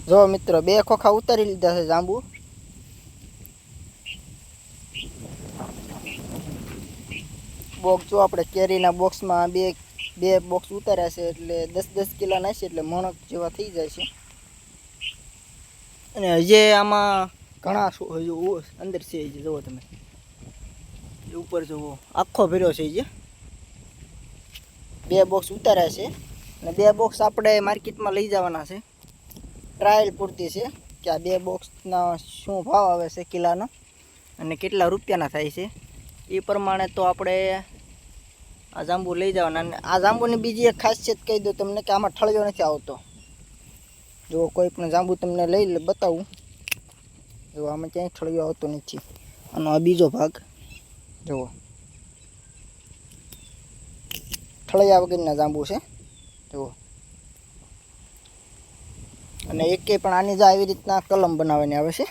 જો મિત્રો 2 ખોખા ઉતારી લીધા છે જાંબુ। બોક્સ જો આપણે કેરીના બોક્સમાં બે બોક્સ ઉતાર્યા છે એટલે 10-10 કિલો નાખી એટલે મણક જેવા થઈ જાય છે। અને હજી આમાં ઘણા અંદર છે જુઓ તમે ઉપર જુઓ આખો ભર્યો છે જે 2 બોક્સ ઉતાર્યા છે અને 2 બોક્સ આપણે માર્કેટમાં લઈ જવાના છે ટ્રાયલ પૂરતી છે કે આ 2 બોક્સના શું ભાવ આવે છે કિલોનો અને કેટલા રૂપિયાના થાય છે એ પ્રમાણે તો આપણે આ જાંબુ લઈ જવાના। અને આ જાંબુની બીજી એક ખાસિયત કહી દઉં તમને કે આમાં ઠળિયો નથી આવતો। જો કોઈ પણ જાંબુ તમને લઈ બતાવું જો આમાં ક્યાંય ઠળિયો આવતો નથી। આનો આ બીજો ભાગ જુઓ ઠળિયા વગરના જાંબુ છે જુઓ। અને એકે પણ આની જ આવી રીતના કલમ બનાવવાની આવે છે।